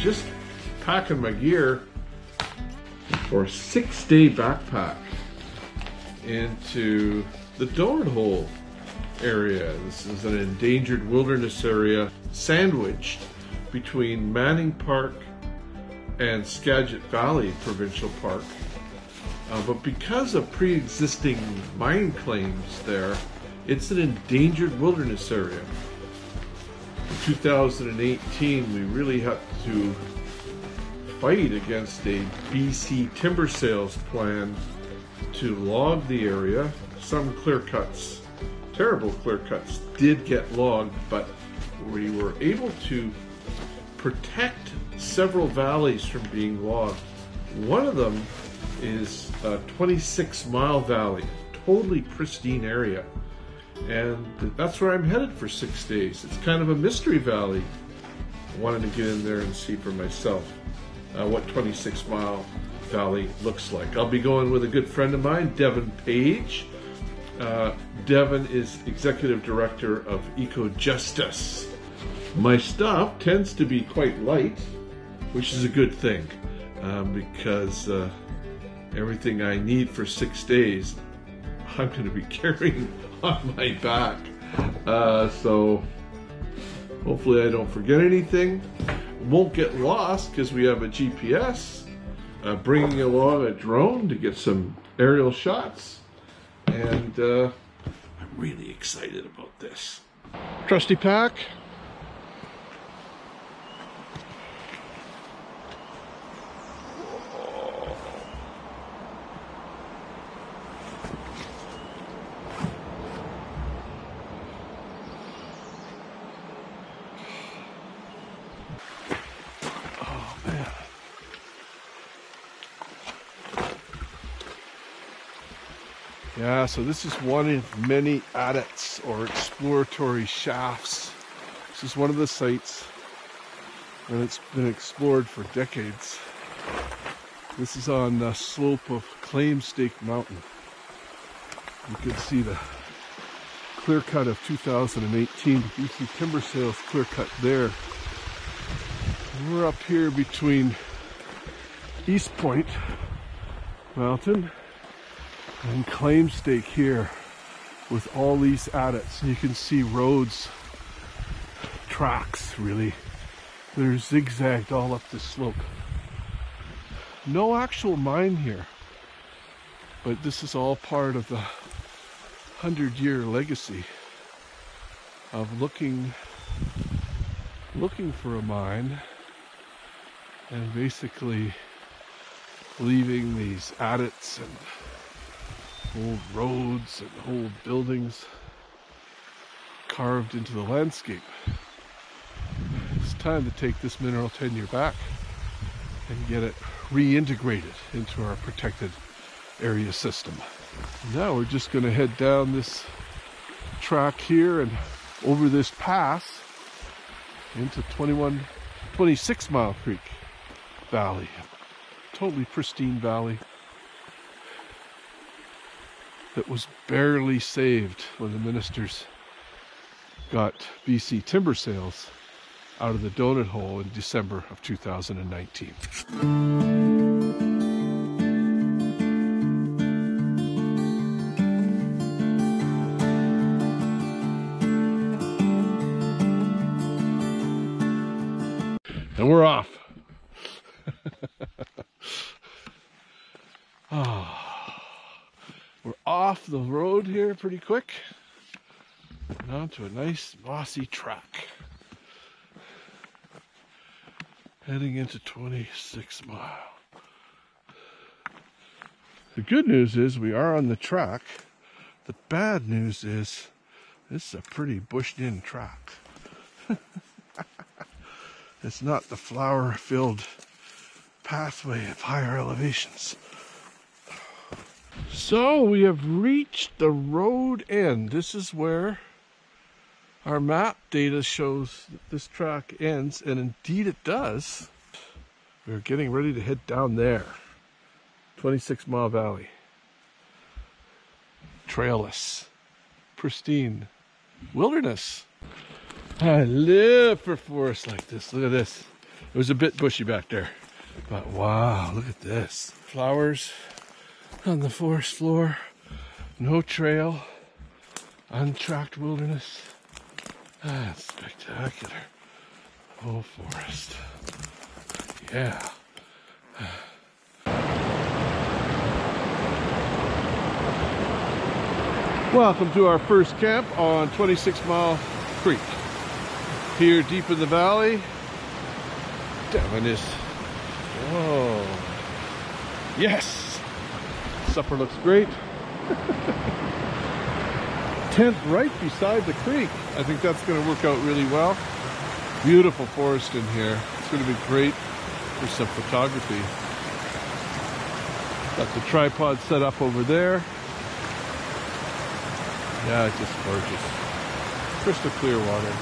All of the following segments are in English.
just packing my gear for a 6-day backpack into the Donut Hole area. This is an endangered wilderness area sandwiched between Manning Park and Skagit Valley Provincial Park. But because of pre-existing mine claims there, it's an endangered wilderness area. In 2018, we really had to fight against a BC timber sales plan to log the area. Some clear cuts, terrible clear cuts, did get logged, but we were able to protect several valleys from being logged. One of them is a 26-mile valley, totally pristine area. And that's where I'm headed for 6 days. It's kind of a mystery valley. I wanted to get in there and see for myself what 26-mile valley looks like. I'll be going with a good friend of mine, Devon Page. Devon is executive director of Ecojustice. My stuff tends to be quite light, which is a good thing, because everything I need for 6 days, I'm going to be carrying on my back. So hopefully I don't forget anything. Won't get lost because we have a GPS. Bringing along a drone to get some aerial shots. And I'm really excited about this. Trusty pack. Yeah, so this is one of many adits or exploratory shafts. This is one of the sites, and it's been explored for decades. This is on the slope of Claim Stake Mountain. You can see the clear cut of 2018 BC timber sales clear cut there. We're up here between East Point Mountain and Claim Stake here with all these adits. You can see roads, tracks really. They're zigzagged all up this slope. No actual mine here, but this is all part of the 100-year legacy of looking for a mine and basically leaving these adits and old roads and old buildings carved into the landscape. It's time to take this mineral tenure back and get it reintegrated into our protected area system. Now we're just going to head down this track here and over this pass into 26 Mile Creek Valley. Totally pristine valley that was barely saved when the ministers got BC timber sales out of the Donut Hole in December of 2019. And we're off. We're off the road here pretty quick and onto a nice mossy track heading into 26 Mile. The good news is we are on the track. The bad news is this is a pretty bushed in track. It's not the flower-filled pathway of higher elevations. So we have reached the road end. This is where our map data shows that this track ends, and indeed it does. We're getting ready to head down there. 26 Mile Valley. Trailless, pristine wilderness. I live for forests like this. Look at this. It was a bit bushy back there. But wow, look at this. Flowers on the forest floor. No trail. Untracked wilderness. That's spectacular. Oh, forest. Yeah. Welcome to our first camp on 26 Mile Creek. Here deep in the valley. Devon is. Whoa. Yes! Supper looks great. Tent right beside the creek. I think that's going to work out really well. Beautiful forest in here. It's going to be great for some photography. Got the tripod set up over there. Yeah, it's just gorgeous. Crystal clear water.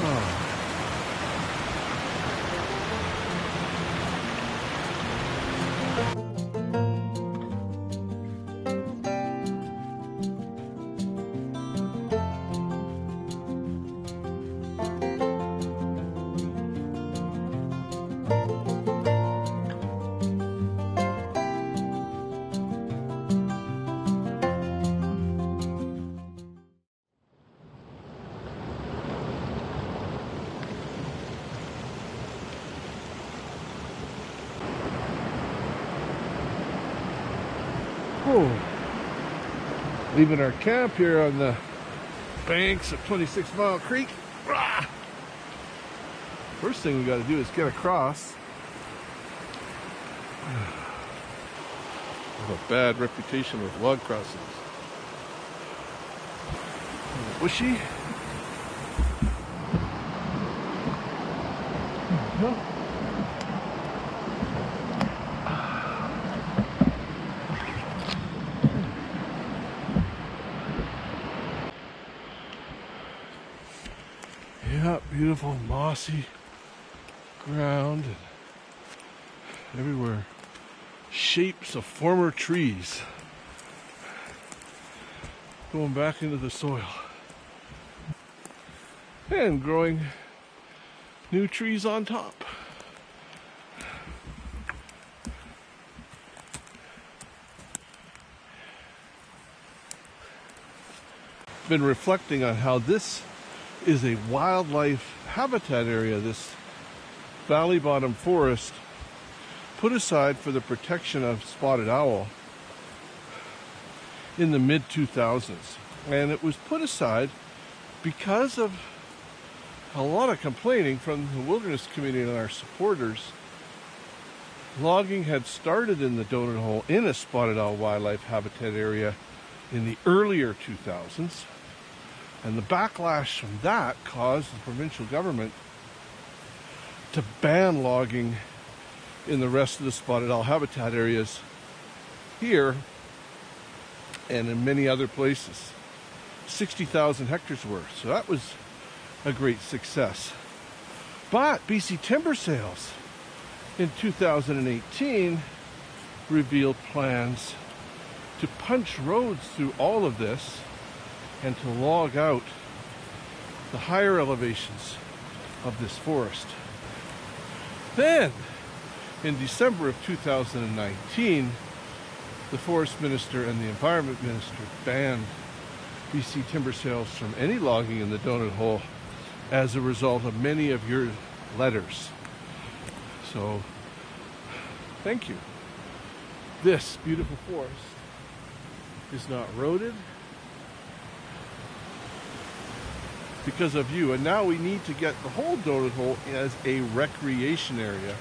Oh. Leaving our camp here on the banks of 26 Mile Creek. First thing we got to do is get across. I have a bad reputation with log crossings. Bushy. There we go. Yeah, beautiful mossy ground and everywhere shapes of former trees going back into the soil and growing new trees on top. Been reflecting on how this is a wildlife habitat area, this valley bottom forest put aside for the protection of spotted owl in the mid-2000s. And it was put aside because of a lot of complaining from the wilderness community and our supporters. Logging had started in the Donut Hole in a spotted owl wildlife habitat area in the earlier 2000s. And the backlash from that caused the provincial government to ban logging in the rest of the spotted owl habitat areas here and in many other places. 60,000 hectares worth. So that was a great success. But BC Timber Sales in 2018 revealed plans to punch roads through all of this and to log out the higher elevations of this forest. Then, in December of 2019, the Forest Minister and the Environment Minister banned BC Timber Sales from any logging in the Donut Hole as a result of many of your letters. So, thank you. This beautiful forest is not roaded because of you, and now we need to get the whole Donut Hole as a recreation area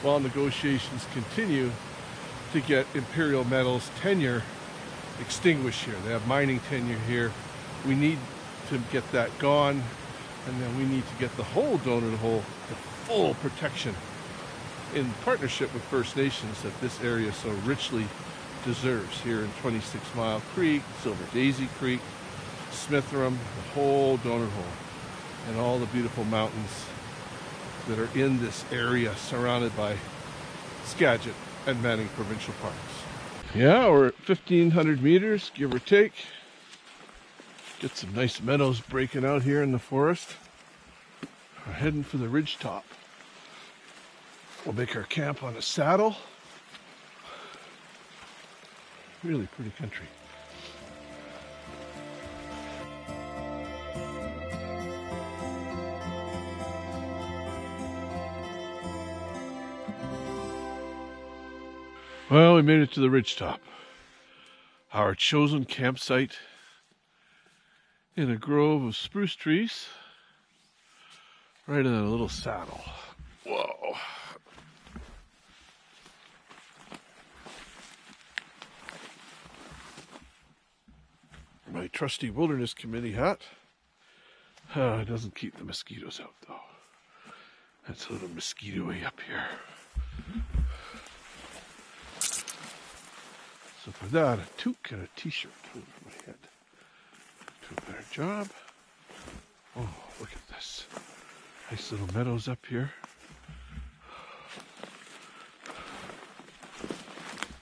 while negotiations continue to get Imperial Metals tenure extinguished here. They have mining tenure here. We need to get that gone, and then we need to get the whole Donut Hole to full protection in partnership with First Nations that this area so richly deserves here in 26 Mile Creek, Silver Daisy Creek, Smithram, the whole Donut Hole, and all the beautiful mountains that are in this area surrounded by Skagit and Manning Provincial Parks. Yeah, we're at 1,500 meters, give or take. Get some nice meadows breaking out here in the forest. We're heading for the ridge top. We'll make our camp on a saddle. Really pretty country. Well, we made it to the ridgetop. Our chosen campsite in a grove of spruce trees, right in a little saddle. Whoa. My trusty wilderness committee hat. It doesn't keep the mosquitoes out though. That's a little mosquito-y up here. So for that, a toque and a t-shirt over my head. Do a better job. Oh, look at this. Nice little meadows up here.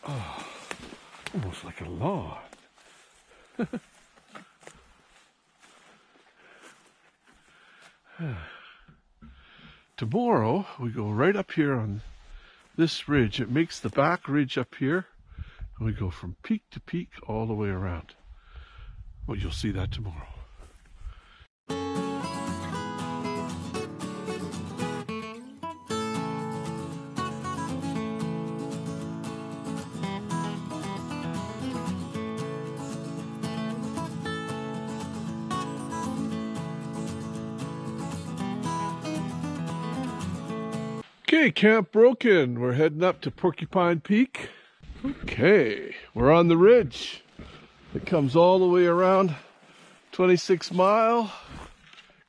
Oh, almost like a lawn. Tomorrow, we go right up here on this ridge. It makes the back ridge up here. And we go from peak to peak all the way around. Well, you'll see that tomorrow. Okay, camp broken. We're heading up to Porcupine Peak. Okay, we're on the ridge. It comes all the way around 26 Mile.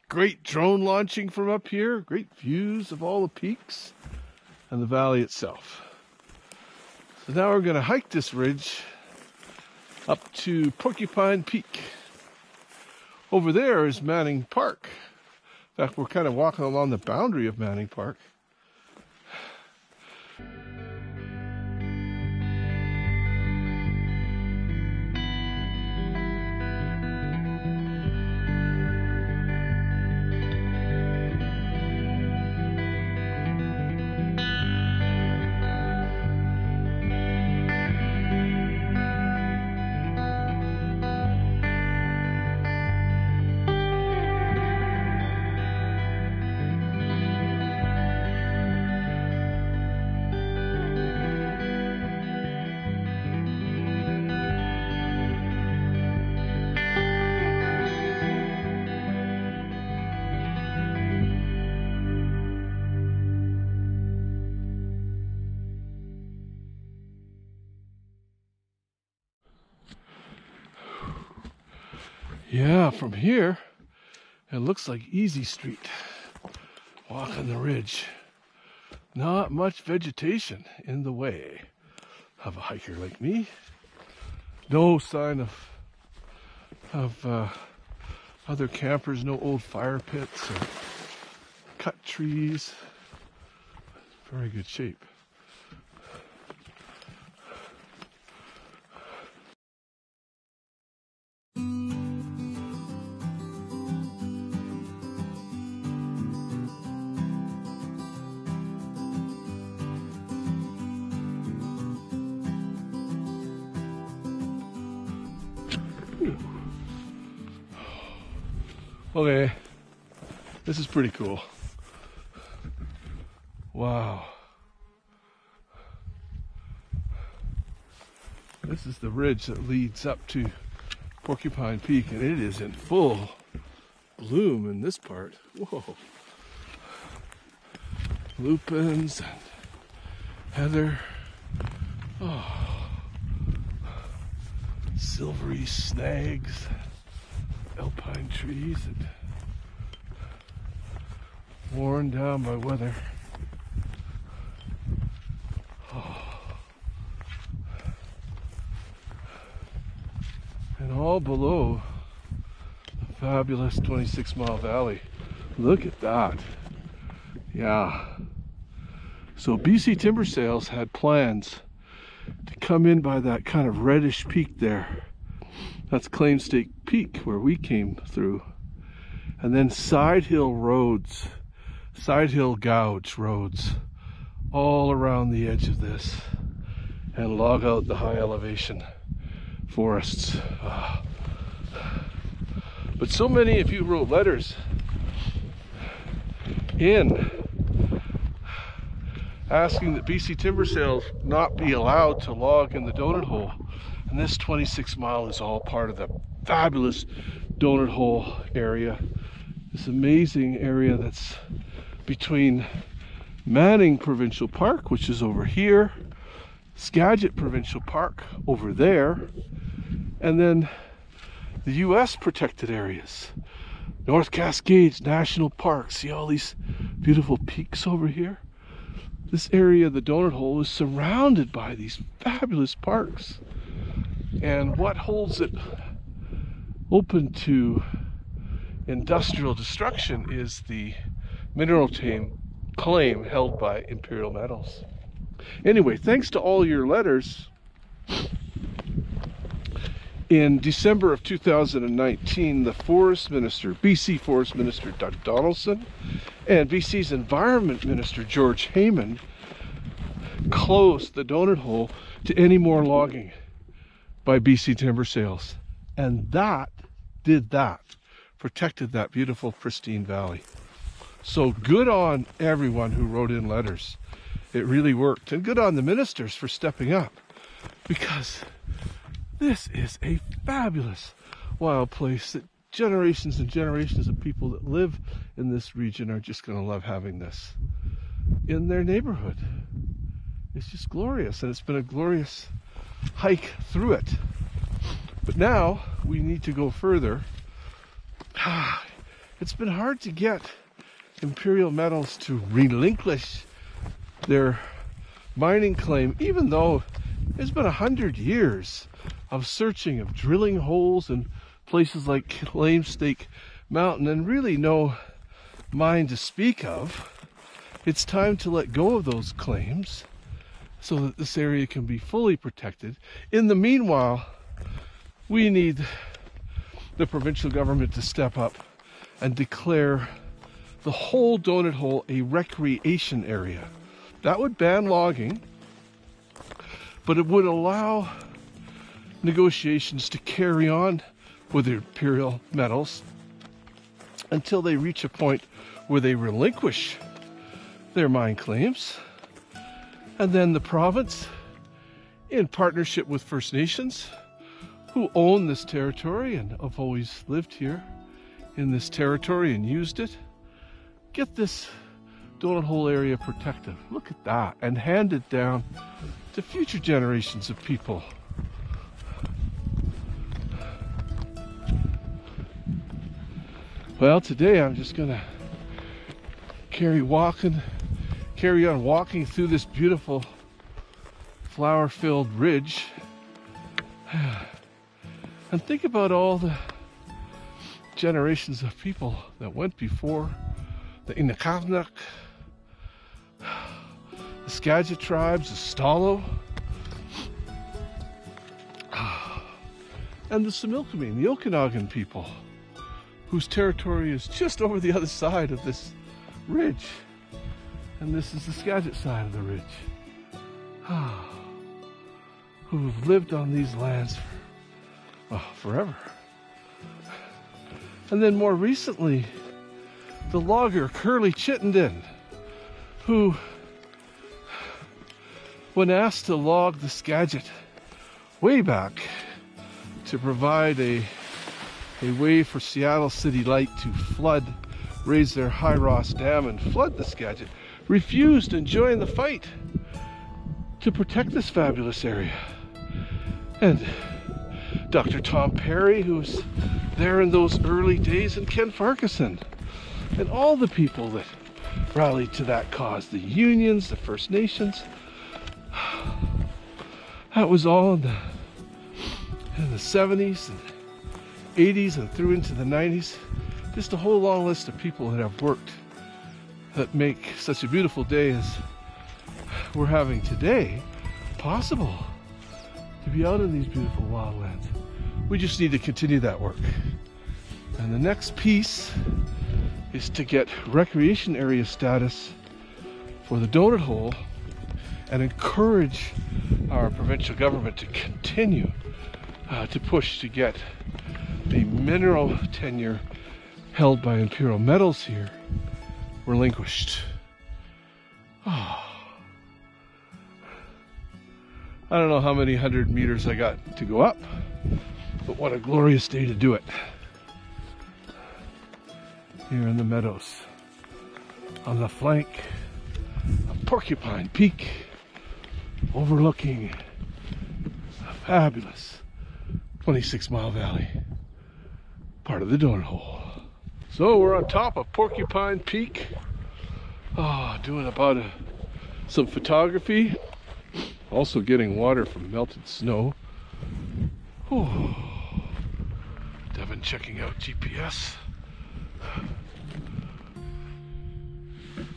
Great drone launching from up here. Great views of all the peaks and the valley itself. So now we're going to hike this ridge up to Porcupine Peak. Over there is Manning Park. In fact, we're kind of walking along the boundary of Manning Park. Yeah, from here, it looks like easy street. Walking the ridge. Not much vegetation in the way of a hiker like me. No sign of other campers, no old fire pits or cut trees. Very good shape. Okay, this is pretty cool. Wow. This is the ridge that leads up to Porcupine Peak, and it is in full bloom in this part. Whoa. Lupins and heather. Oh. Silvery snags. Alpine trees and worn down by weather. Oh. And all below the fabulous 26 Mile Valley. Look at that. Yeah. So BC Timber Sales had plans to come in by that kind of reddish peak there. That's Claim Stake Peak where we came through. And then side hill roads side hill gouge roads all around the edge of this and log out the high elevation forests. But so many of you wrote letters in asking that BC timber sales not be allowed to log in the donut hole. And this 26 mile is all part of the fabulous donut hole area. This amazing area that's between Manning Provincial Park, which is over here, Skagit Provincial Park over there, and then the US protected areas. North Cascades National Park. See all these beautiful peaks over here? This area, the donut hole, is surrounded by these fabulous parks. And what holds it open to industrial destruction is the mineral claim held by Imperial Metals. Anyway, thanks to all your letters, in December of 2019, the Forest Minister, BC Forest Minister Doug Donaldson, and BC's Environment Minister George Heyman closed the donut hole to any more logging by BC timber sales. And that protected that beautiful, pristine valley. So good on everyone who wrote in letters. It really worked. And good on the ministers for stepping up, because this is a fabulous wild place that generations and generations of people that live in this region are just going to love having this in their neighborhood. It's just glorious, and it's been a glorious hike through it. But now we need to go further. It's been hard to get Imperial Metals to relinquish their mining claim, even though it's been 100 years of searching, of drilling holes in places like Claimstake Mountain, and really no mine to speak of. It's time to let go of those claims so that this area can be fully protected. In the meanwhile, we need the provincial government to step up and declare the whole donut hole a recreation area. That would ban logging, but it would allow negotiations to carry on with the Imperial Metals until they reach a point where they relinquish their mine claims. And then the province, in partnership with First Nations, who own this territory and have always lived here in this territory and used it, get this donut hole area protected. Look at that, and hand it down to future generations of people. Well, today I'm just gonna carry on walking through this beautiful flower-filled ridge and think about all the generations of people that went before, the Inukavnak, the Skagit tribes, the Stalo, and the Similkameen, the Okanagan people, whose territory is just over the other side of this ridge. And this is the Skagit side of the ridge. Who have lived on these lands for, forever. And then more recently, the logger Curly Chittenden, who, when asked to log the Skagit way back to provide a way for Seattle City Light to raise their High Ross Dam and flood the Skagit, refused and joined the fight to protect this fabulous area. And Dr. Tom Perry, who was there in those early days, and Ken Farquharson, and all the people that rallied to that cause, the unions, the First Nations. That was all in the 70s and 80s and through into the 90s. Just a whole long list of people that have worked that make such a beautiful day as we're having today possible, to be out in these beautiful wildlands. We just need to continue that work. And the next piece is to get recreation area status for the donut hole and encourage our provincial government to continue to push to get the mineral tenure held by Imperial Metals here relinquished. Oh. I don't know how many 100 meters I got to go up, but what a glorious day to do it. Here in the meadows, on the flank of Porcupine Peak, overlooking a fabulous 26-mile valley, part of the donut hole. So we're on top of Porcupine Peak, doing about some photography, also getting water from melted snow. Devon checking out GPS.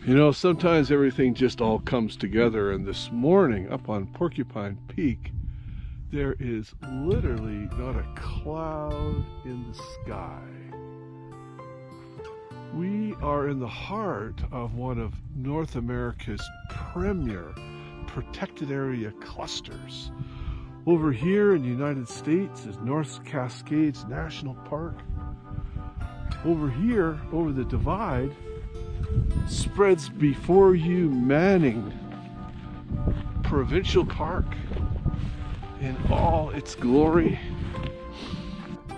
You know, sometimes everything just all comes together, and this morning up on Porcupine Peak there is literally not a cloud in the sky. We are in the heart of one of North America's premier protected area clusters. Over here in the United States is North Cascades National Park. Over here, over the divide, spreads before you Manning Provincial Park in all its glory.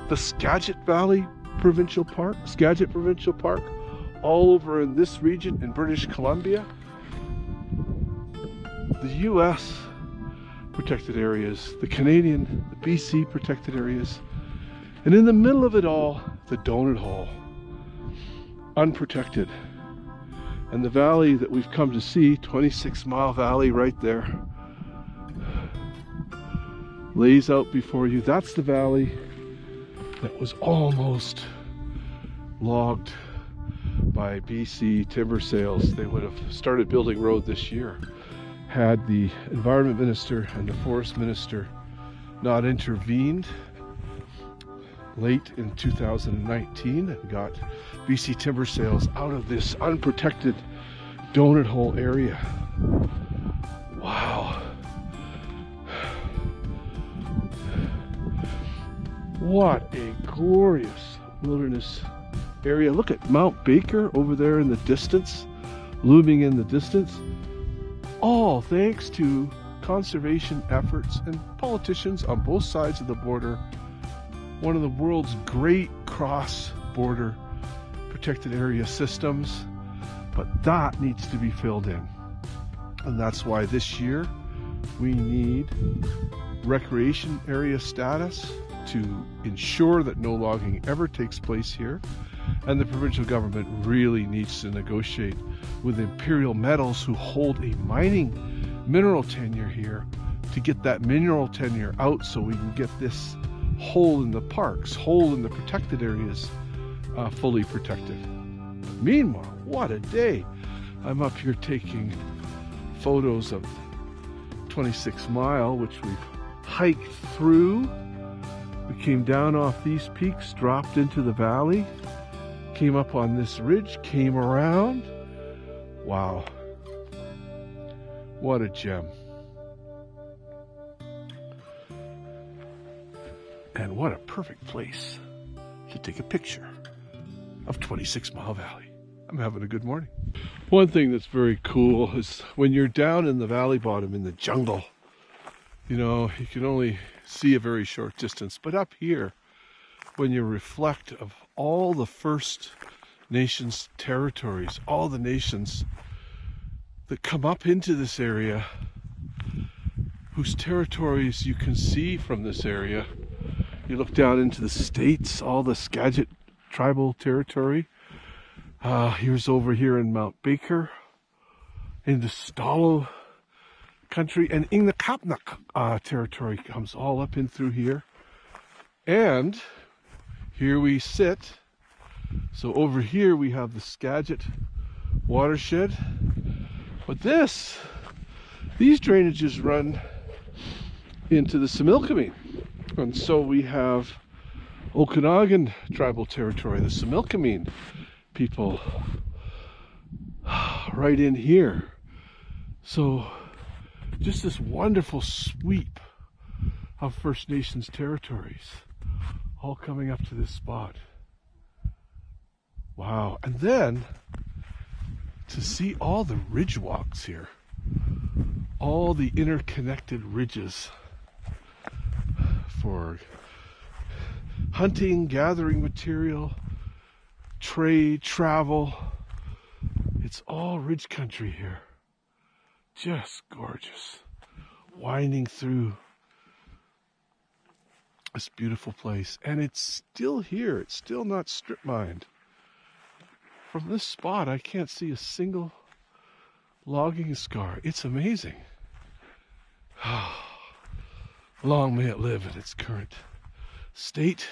The Skagit Valley Provincial Park, Skagit Provincial Park, all over in this region in British Columbia. The US protected areas, the Canadian, the BC protected areas, and in the middle of it all, the donut hole, unprotected. And the valley that we've come to see, 26-mile valley right there, lays out before you. That's the valley that was almost logged by BC timber sales. They would have started building road this year had the environment minister and the forest minister not intervened late in 2019 and got BC timber sales out of this unprotected donut hole area. Wow. What a glorious wilderness area. Look at Mount Baker over there in the distance, looming in the distance. All thanks to conservation efforts and politicians on both sides of the border. One of the world's great cross-border protected area systems, but that needs to be filled in. And that's why this year we need recreation area status to ensure that no logging ever takes place here. And the provincial government really needs to negotiate with Imperial Metals, who hold a mineral tenure here, to get that mineral tenure out so we can get this hole in the parks, hole in the protected areas fully protected. Meanwhile, what a day. I'm up here taking photos of 26 Mile, which we've hiked through. We came down off these peaks, dropped into the valley, came up on this ridge, came around. Wow. What a gem. And what a perfect place to take a picture of 26 Mile Valley. I'm having a good morning. One thing that's very cool is when you're down in the valley bottom in the jungle, you know, you can only see a very short distance. But up here, when you reflect of all the First Nations territories, all the nations that come up into this area, whose territories you can see from this area. You look down into the states, all the Skagit tribal territory. Here's over here in Mount Baker, in the Stalo country, and in the Kapnak territory comes all up in through here. And here we sit. So over here we have the Skagit watershed. But these drainages run into the Similkameen. And so we have Okanagan tribal territory, the Similkameen people right in here. So just this wonderful sweep of First Nations territories all coming up to this spot. Wow. And then to see all the ridge walks here, all the interconnected ridges for hunting, gathering material, trade, travel. It's all ridge country here. Just gorgeous. Winding through this beautiful place. And it's still here. It's still not strip mined. From this spot, I can't see a single logging scar. It's amazing. Long may it live in its current state.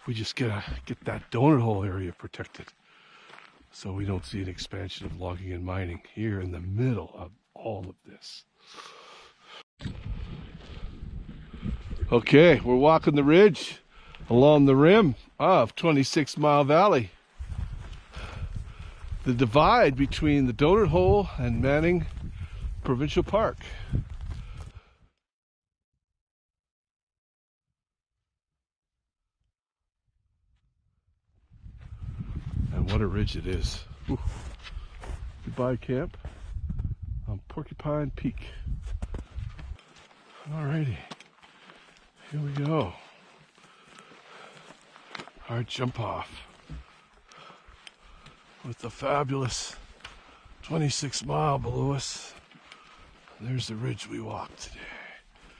We just gotta get that donut hole area protected so we don't see an expansion of logging and mining here in the middle of all of this. Okay, we're walking the ridge along the rim of 26 Mile Valley. The divide between the donut hole and Manning Provincial Park. And what a ridge it is. Whew. Goodbye camp on Porcupine Peak. Alrighty, here we go. Our jump off with the fabulous 26 mile below us. There's the ridge we walked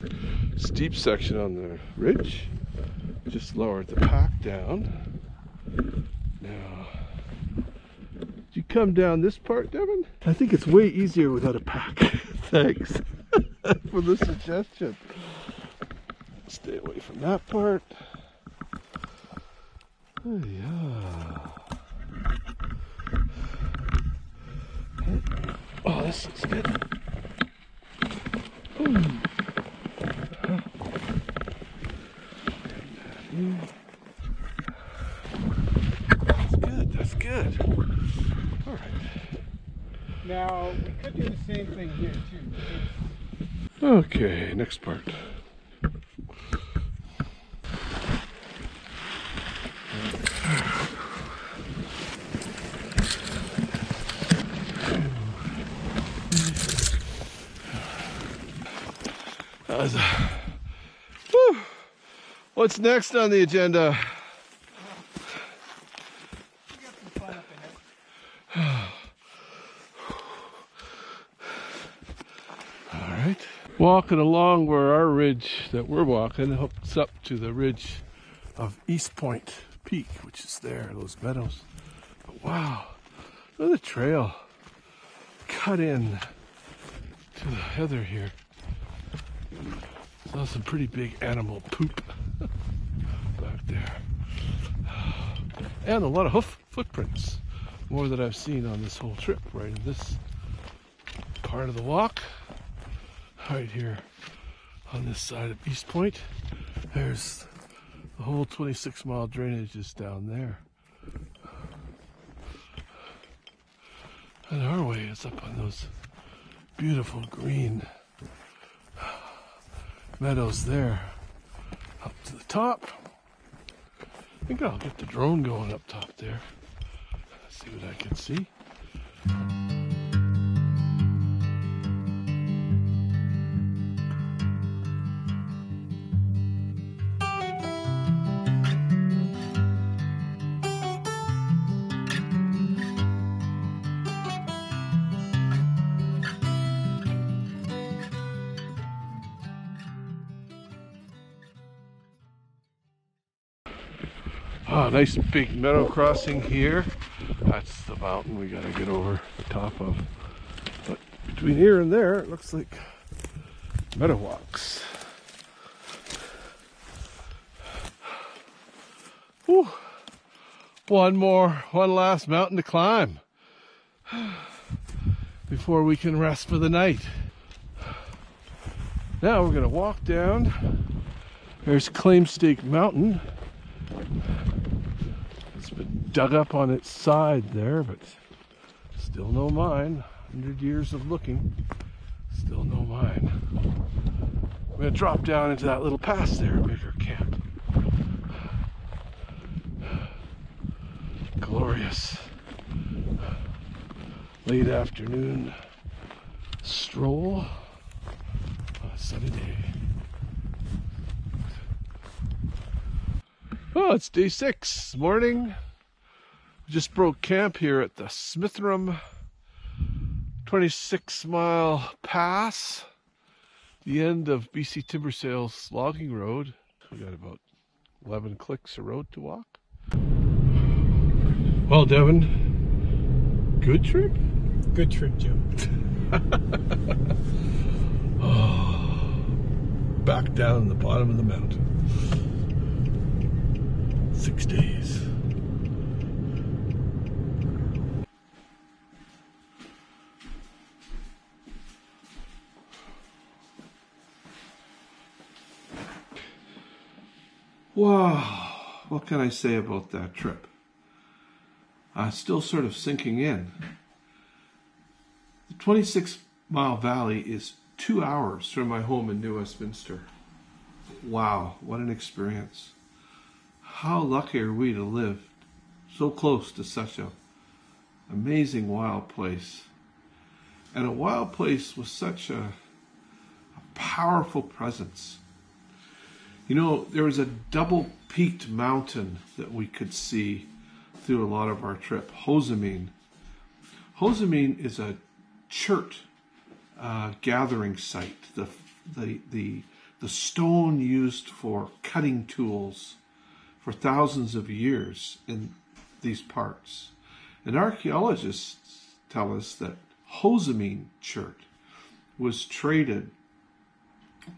today. Steep section on the ridge. Just lowered the pack down. Now, did you come down this part, Devon? I think it's way easier without a pack. Thanks for the suggestion. Stay away from that part. Oh, yeah. Oh, this looks good. Ooh. That's good, that's good. All right. Now, we could do the same thing here too. Okay, next part. Whew. What's next on the agenda? We got some fun up ahead. All right. Walking along where our ridge that we're walking hooks up to the ridge of East Point Peak, which is there, those meadows. But wow, look at the trail cut in to the heather here. Saw some pretty big animal poop back there. And a lot of hoof footprints. More than I've seen on this whole trip, right in this part of the walk. Right here on this side of East Point. There's the whole 26 mile drainage is down there. And our way is up on those beautiful green meadows there, up to the top. I think I'll get the drone going up top there. See what I can see. Oh, nice big meadow crossing here. That's the mountain we gotta get over the top of. But between here and there, it looks like meadow walks. Whew. One last mountain to climb before we can rest for the night. Now we're gonna walk down. There's Claim Stake Mountain. It's been dug up on its side there, but still no mine. 100 years of looking, still no mine. I'm going to drop down into that little pass there and make our camp. Glorious late afternoon stroll on a sunny day. Oh, it's day 6, morning. We just broke camp here at the Smithram 26-mile pass, the end of BC Timber Sales logging road. We got about 11 clicks of road to walk. Well, Devon, good trip? Good trip, Joe. Oh, back down the bottom of the mountain. 6 days. Wow, what can I say about that trip? Still sort of sinking in. The 26-mile valley is 2 hours from my home in New Westminster. Wow, what an experience. How lucky are we to live so close to such an amazing wild place. And a wild place with such a powerful presence. You know, there was a double-peaked mountain that we could see through a lot of our trip, Hosamine. Hosamine is a chert gathering site, the stone used for cutting tools for thousands of years in these parts. And archaeologists tell us that Hosamine chert was traded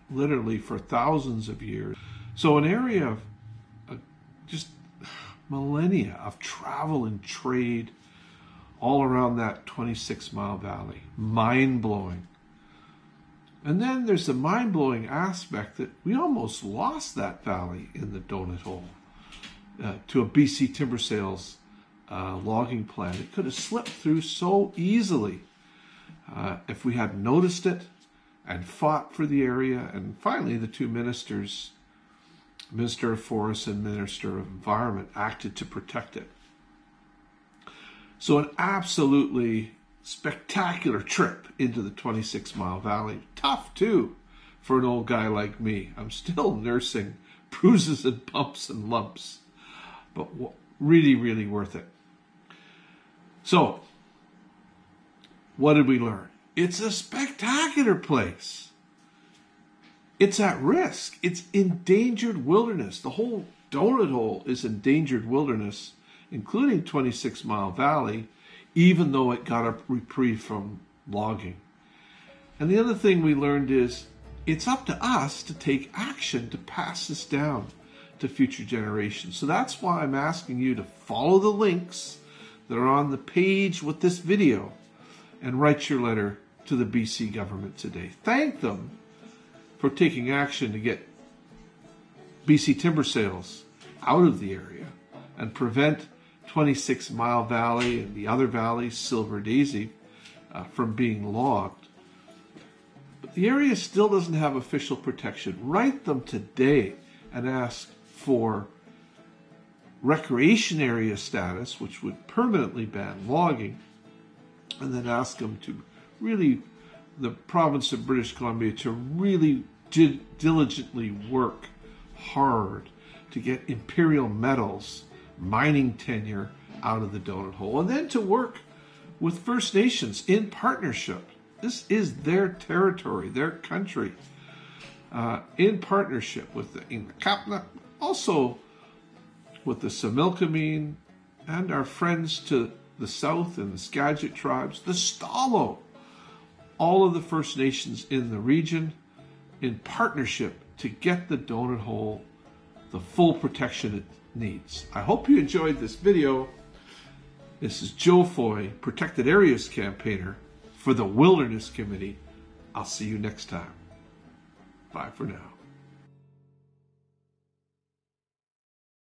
literally for thousands of years. So an area of just millennia of travel and trade all around that 26-mile valley. Mind-blowing. And then there's the mind-blowing aspect that we almost lost that valley in the donut hole to a BC Timber Sales logging plant. It could have slipped through so easily if we had noticed it and fought for the area. And finally, the two ministers, Minister of Forests and Minister of Environment, acted to protect it. So an absolutely spectacular trip into the 26-mile valley. Tough, too, for an old guy like me. I'm still nursing bruises and bumps and lumps, but really, really worth it. So, what did we learn? It's a spectacular place. It's at risk. It's endangered wilderness. The whole donut hole is endangered wilderness, including 26-mile valley, even though it got a reprieve from logging. And the other thing we learned is it's up to us to take action to pass this down to future generations. So that's why I'm asking you to follow the links that are on the page with this video and write your letter to the BC government today. Thank them for taking action to get BC Timber Sales out of the area and prevent 26-mile valley and the other valleys, Silver Daisy, from being logged. But the area still doesn't have official protection. Write them today and ask for recreation area status, which would permanently ban logging, and then ask them to really, the province of British Columbia, to really diligently work hard to get imperial metals, mining tenure out of the donut hole, and then to work with First Nations in partnership. This is their territory, their country, in partnership with the Inkapna, also with the Similkameen, and our friends to the south and the Skagit tribes, the Stalo, all of the First Nations in the region, in partnership to get the donut hole the full protection it needs. I hope you enjoyed this video. This is Joe Foy, Protected Areas Campaigner for the Wilderness Committee. I'll see you next time. Bye for now.